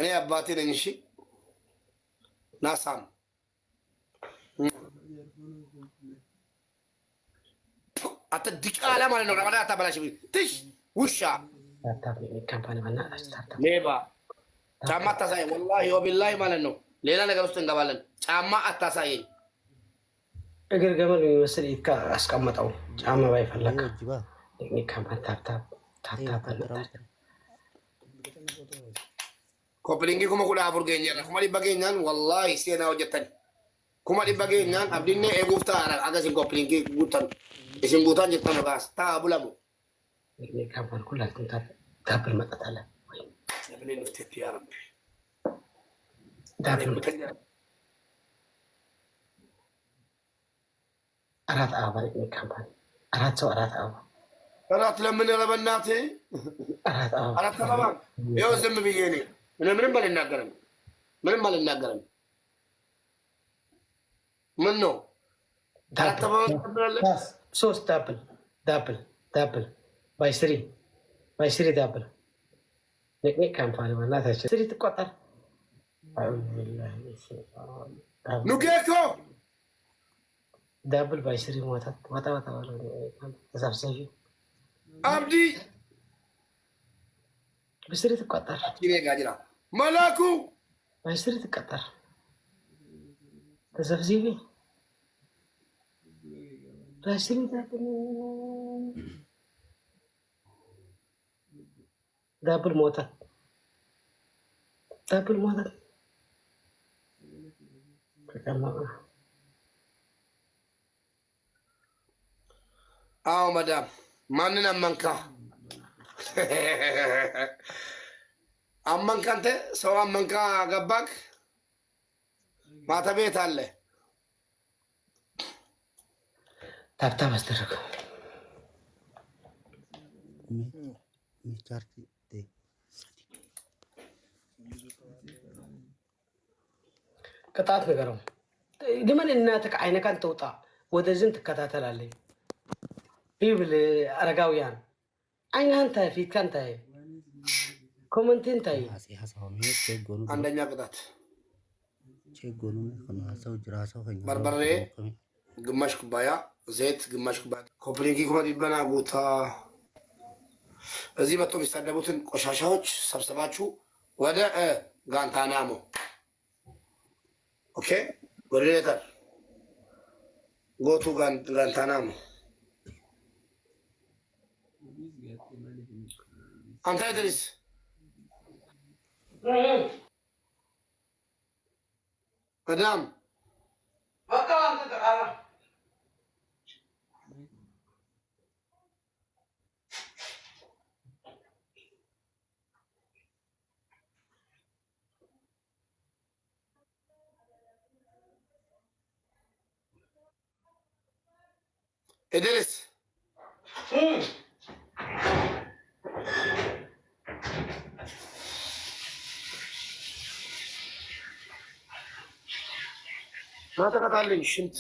እኔ አባቴ ነኝ። እሺ ናሳም አትድቃላ ማለት ነው። ረመዳ አታበላሽ ትሽ ውሻ ሌባ ጫማ አታሳየኝ። ወላሂ ወቢላሂ ማለት ነው። ሌላ ነገር ውስጥ እንገባለን። ጫማ አታሳየኝ። እግር ገመድ የሚመስል ይካ አስቀመጠው ጫማ ባይፈለግ ኮፕሊንጊ ኩማ ኩዳ አፉር ገኛል ኩማ ዲባ ገኛን ወላሂ ሴና ወጀተን ኩማ ዲባ ገኛን አብዲኔ ኤጉፍታ አገሲን ኮፕሊንጊ ጉተን እሽን ጉታን ጀተን ጋስ ታቡላቡ ካምፓን ኩላትን ታብል መጣታለ ነብሌ ንፍቴት ያ ረቢ ዳብል አራት አበባ ካምፓን አራት ሰው አራት አበባ አራት ለምን ረበናቴ አራት አበባ ይኸው ዝም ብዬ እኔ ምንም አልናገርም። ምን ነው አራት አበባ ተብላለህ? ሶስት ዳብል ባይ ስሪ ዳብል ንቅኒቅ ካምፓኒ በእናታችን ስሪ ትቆጠር ኑጌኮ ዳብል ባይ ስሪ ወጣ ተሳብሰ አብዲ ብስሪ ትቆጠር ጋጅራ መላኩ ባይ ስሪ ትቆጠር ተሰብሲቢ ባይ ስሪ ዳብል ሞተ አዎ መዳም ማንን አመንካ? አመንካ አንተ ሰው አመንካ ገባክ? ማታ ቤት አለ ታብታብ አስደረገው ቅጣት ነገረው። ለምን እናትህ አይነካን ተውጣ ወደዝን ትከታተላለህ ቢብል አረጋውያን አይናን ታይ ፊትካን ታይ ኮመንቴን ታይ አንደኛ ቅጣት በርበሬ ግማሽ ኩባያ ዘይት ግማሽ ኩባያ ኮፕሊንጊ ኩባ ዲበና ጉታ እዚህ መጥቶ የሚሳደቡትን ቆሻሻዎች ሰብስባችሁ ወደ ጋንታናሞ ኦኬ ወደ ሌተር ጎቱ ጋንታናሞ አንተ ኢድሪስ መዳም ኢድሪስ ما تقطعلي شمت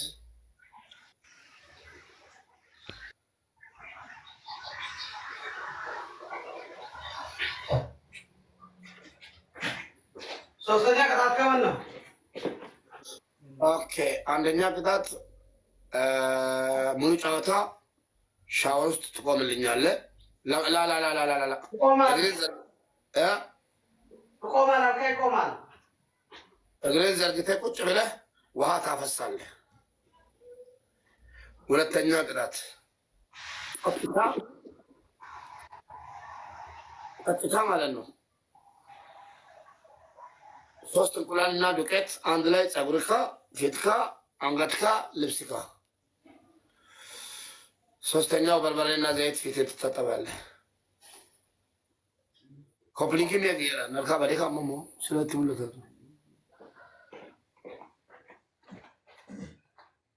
ሶስተኛ ቅጣት ከምን ነው? ኦኬ አንደኛ ቅጣት ሙሉ ጨዋታ ሻወር ውስጥ ትቆምልኛለህ። ላ እግሬን ዘርግተህ ቁጭ ብለህ ውሃ ታፈሳለህ። ሁለተኛ ቅጣት ቀጥታ ማለት ነው። 3 እንቁላልና ዱቄት አንድ ላይ ፀጉርካ፣ ፊትካ፣ አንገትካ፣ ልብስካ። ሶስተኛው በርበሬና ዘይት ፊትን ትታጠባለህ። ኮፕሊንግም የጊራ ነርካ በዴካ መሞ ስለትሙለተቱ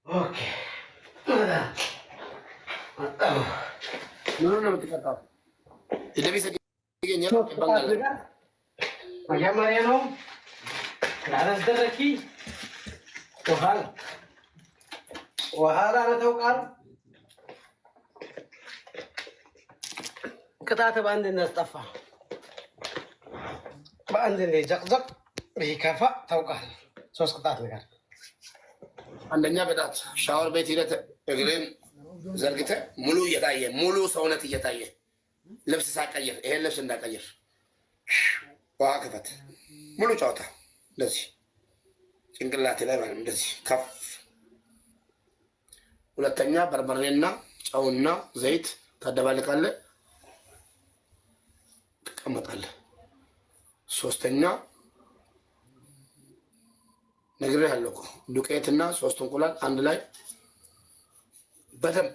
ኦኬ ምኑ ነው የምትቀጣው? ለቢሰ መጀመሪያ ነው ላላስደረኪ ወኋላ ነተውቃል ቅጣት በአንድ እናስጠፋ በአንድ እንደ ዘቅዘቅ ቢከፋ ታውቃል። ሶስት ቅጣት ነገር አንደኛ ቅጣት ሻወር ቤት ሂደት እግርን ዘርግተ ሙሉ እየታየ ሙሉ ሰውነት እየታየ ልብስ ሳቀይር ይሄን ልብስ እንዳቀይር ውሃ ክፈት ሙሉ ጨዋታ እንደዚህ ጭንቅላቴ ላይ ማለት እንደዚህ ከፍ። ሁለተኛ በርበሬና ጨውና ዘይት ታደባልቃለህ፣ ትቀመጣለህ። ሶስተኛ ነግሬሃለሁ እኮ ዱቄትና 3 እንቁላል አንድ ላይ በደንብ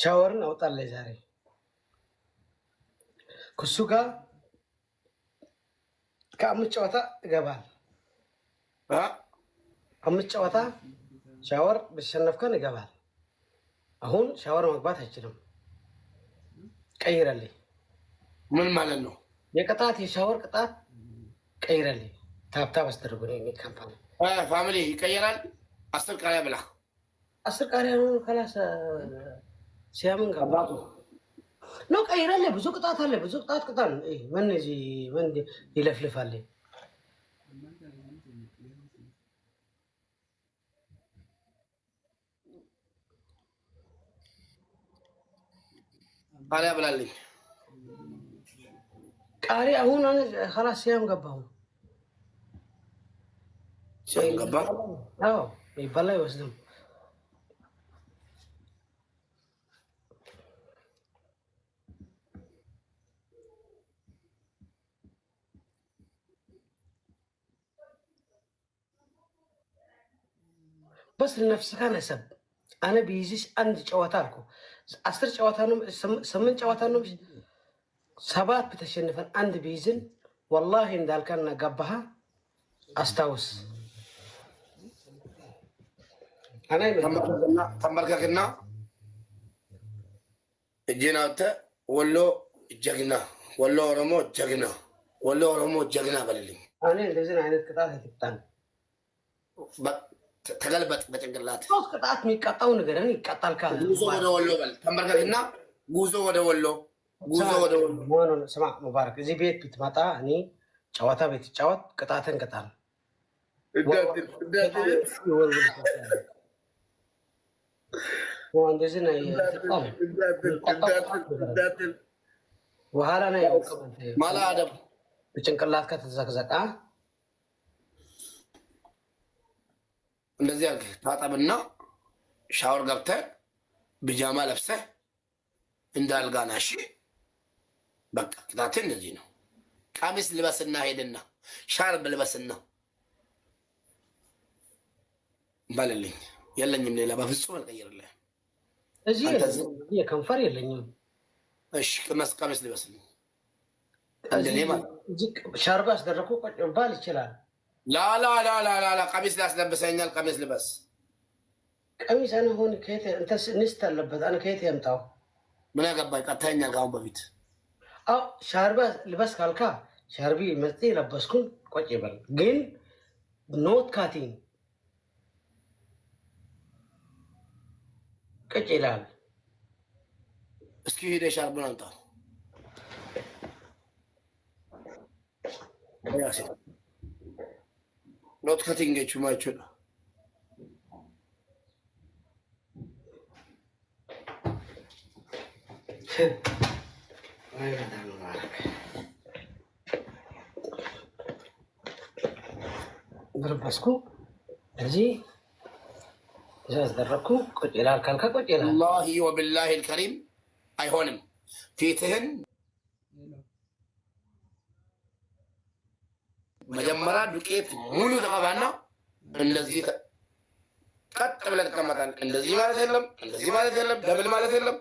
ሻወርን አውጣለህ ዛሬ ከሱ ጋር ከአምስት ጨዋታ ይገባል። አምስት ጨዋታ ሻወር በተሸነፍከን ይገባል። አሁን ሻወር መግባት አይችልም። ቀይረልኝ። ምን ማለት ነው? የቅጣት የሻወር ቅጣት ቀይረልኝ። ታብታብ አስደርጉ ነው ካምፓኒ ፋሚሊ ይቀየራል። 10 ቃሪያ ብላ 10 ቃሪያ ነው ከላስ ሲያምን ገባቱ ነው ቀይረልኝ። ብዙ ቅጣት አለ። ብዙ ቅጣት ቅጣል ምን እዚህ ምን ይለፍልፋል። ቃሪያ ብላልኝ። ቃሪያ አሁን خلاص ሲያም ገባው ሲያም ገባ። አዎ ይበላ ይወስድም። بس لنفسك انا سب انا بيجيش عندي ጨዋታ አልኩ 10 ጨዋታ ነው 8 ጨዋታ ነው 7 بتشنفن አንድ ቢይዝን والله እንዳልከና ገባህ አስታውስ። انا ተመልከክና እጄን አውጥተህ ወሎ ጀግና ወሎ ኦሮሞ ጀግና ወሎ ኦሮሞ ጀግና በልልኝ። እኔ እንደዚህ አይነት ቅጣት ይጥጣን ተገልበጥ በጭንቅላት ሶስት ቅጣት የሚቀጣው ነገር ይቀጣል። ጉዞ ወደ ወሎ በል ተንበርከክና ጉዞ ወደ ወሎ ጉዞ ወደ ወሎ ስማ ሙባረክ እዚህ ቤት ብትመጣ እኔ ጨዋታ ቤት ጫወት ቅጣትን ቅጣል እንደዚህ ነው በኋላ ነው ማላ አደብ በጭንቅላት ከተዘቅዘቃ እንደዚህ አድርገህ ታጠብና ሻወር ገብተህ ብጃማ ለብሰህ እንዳልጋና እሺ። በቃ ቅጣትህ እንደዚህ ነው። ቀሚስ ልበስና ሄድና ሻርብ ልበስና በልልኝ። የለኝም ሌላ በፍጹም አልቀይርልህም። እዚህ የከንፈር የለኝም። እሺ ቀሚስ ልበስልኝ እንደኔ ማለት ሻርብ አስደረኩ ባል ይችላል። ላ ቀሚስ ላስለብሰኛል። ቀሚስ ልበስ። ቀሚስ እኔ ሆን ከየት እንተስ ንስት አለበት እኔ ከየት ያምጣው? ምን ያገባኝ? ቀጥተኛል ካሁን በፊት አው ሻርባ ልበስ ካልካ ሻርቢ መጥቼ ለበስኩን ቆጭ ይበል። ግን ኖት ካቲንግ ቀጭ ይላል። እስኪ ሄደ ሻርቡን አምጣ ያሲ ኖት ካቲንግ ቹማቹ دربسኩ እዚህ ደረኩ ቁጭ ይላል ካልካ ቁጭ ይላል። والله وبالله الكريم አይሆንም። ፊትህን መጀመሪያ ዱቄት ሙሉ ተቀባና እንደዚህ ቀጥ ብለህ ትቀመጣለህ። እንደዚህ ማለት የለም፣ እንደዚህ ማለት የለም፣ ደብል ማለት የለም።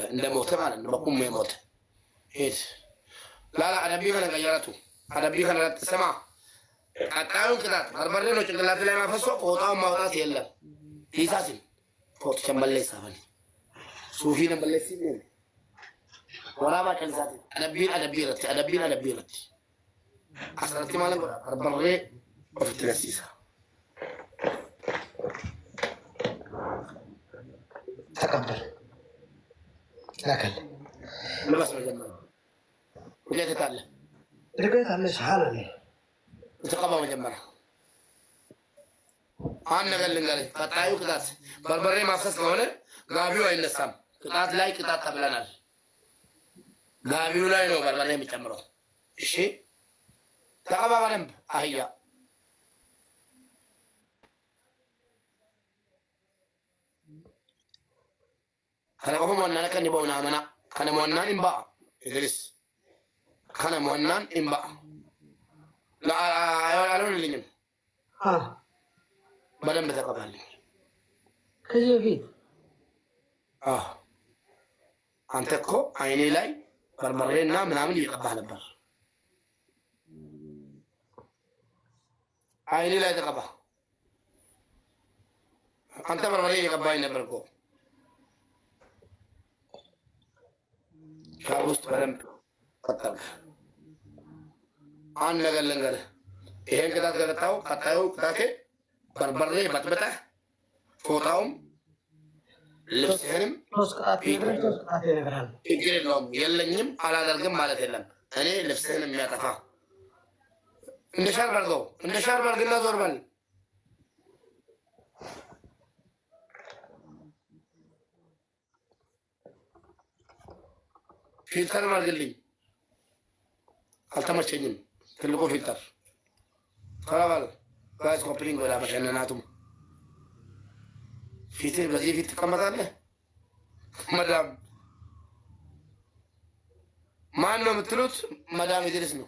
እንደ ሞተ ማለት ነው። በቁም የሞተ ሄድ ላላ አደቢ ከነ ቀየረቱ አደቢ ከነ ስማ ቀጣዩን ቅጣት በርበሬ ነው ጭንቅላት ላይ ማፈሶ ፎጣውን ማውጣት የለም። ሂሳስን ፎቶ ቸመለስ ሳበል ሱፊ ነመለስ ሲል ወራባ ቀልዛት አደቢን ረት አስራት ማለት በርበሬ ኦፍትረሲሳ ተቀበል ላከል ልበስ መጀመሪያ ዱቄት አለ ዱቄት አለ ሰሃን አለ ተቀባ መጀመሪያ አንድ ነገር ልንገርህ ቀጣዩ ቅጣት በርበሬ ማፍሰስ ከሆነ ጋቢው አይነሳም ቅጣት ላይ ቅጣት ተብለናል ጋቢው ላይ ነው በርበሬ የሚጨምረው እሺ ተቀባ በደንብ አህያ ከነቆም ዋናን ከኒ በውና መና ከነም ዋናን ኢምባ ኢድሪስ ከነም ዋናን ኢምባ አልሆንልኝም በደንብ ተቀባልኝ ከዚህ በፊት አንተ እኮ አይኔ ላይ በርበሬና ምናምን እየቀባህ ነበር አይኔ ላይ ተቀባ አንተ በርበሬ እየቀባኝ ነበር እኮ ሻር ውስጥ በደንብ ቀጠልክ አንድ ነገር ልንገርህ ይሄን ቅጣት ከቀጣው ቀጣዩ ቅጣቴ በርበሬ በጥብጠህ ፎጣውም ልብስህንም ችግር የለውም የለኝም አላደርግም ማለት የለም እኔ ልብስህን የሚያጠፋ እንደ ሻርብ አድርገው እንደ ሻርብ አድርግና ዞር በል ፊልተር አድርግልኝ አልተመቸኝም ትልቁ ፊልተር ተባባል ጋይስ ኮፕሊንግ ወላ መሸነናቱም ፊትህ በዚህ ፊት ትቀመጣለህ መዳም ማን ነው የምትሉት መዳም ኢድሪስ ነው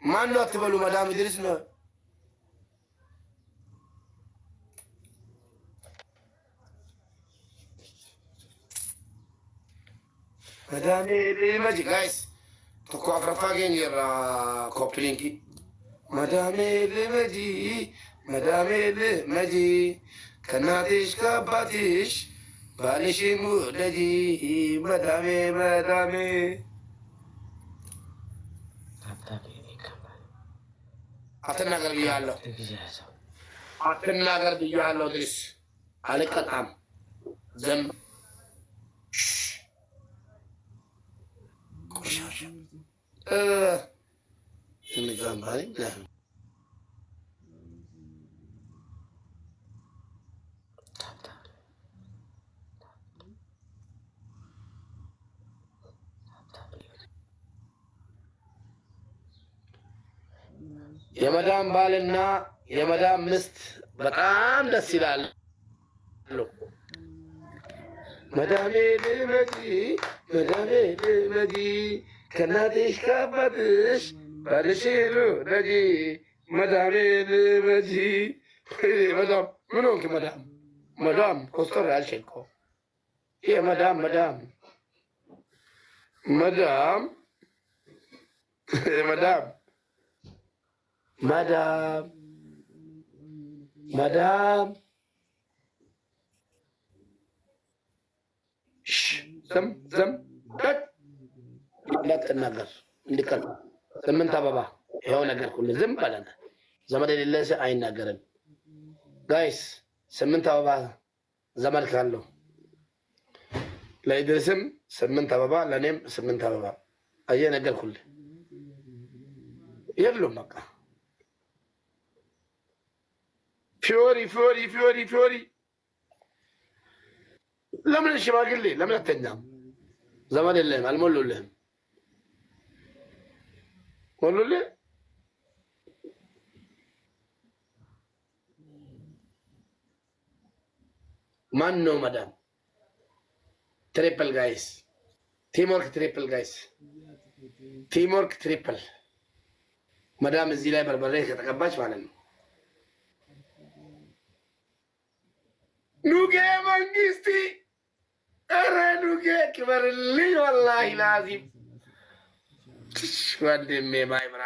ማን ነው አትበሉ መዳም ኢድሪስ ነው መዳም ኢድሪስ ጋይስ ተኮ አፍራፋ ገኝ የራ ኮፕሊንግ መዳም ኢድሪስ መዳሜ ልመጂ ከእናትሽ ከአባትሽ ባልሽን ውደጂ መዳሜ መዳሜ አትናገር ብያለሁ አትናገር ብያለሁ ድሪስ አልቀጣም ዘም ቆሻሻ እንዛምባሪ የመዳም ባልና የመዳም ምስት በጣም ደስ ይላል መዳሜ ልመጂ ከእናትሽ ከአባትሽ ባልሽን ውደጂ መዳሜ ልመጂ መዳም ምን ሆንክ መዳም ኮስተር ያልሽኝ እኮ የመዳም ዘም እንዳትናገር እንዲቀር 8 አበባ ይኸው ነገር ሁሉ ዝም በለን ዘመድ የሌለ አይናገርም ጋይስ 8 አበባ ዘመድ ካለው ለኢድሪስም 8 አበባ ለእኔም 8 አበባ አየህ ነገር ሁሉ የሉም በቃ ፊዮሪ ለምን ሽማግሌ ለምን አተኛም ዘመድ የለህም አልሞሉልህም ሞሉልህ ማን ነው መዳም ትሪፕል ጋይስ ቲምወርክ ትሪፕል መዳም እዚህ ላይ በርበሬ ከተቀባች ማለት ነው ኑጌ መንግስቲ ኧረ ኑጌ ክበርልኝ ወላሂ ላዚም ወንድሜ ማይምራ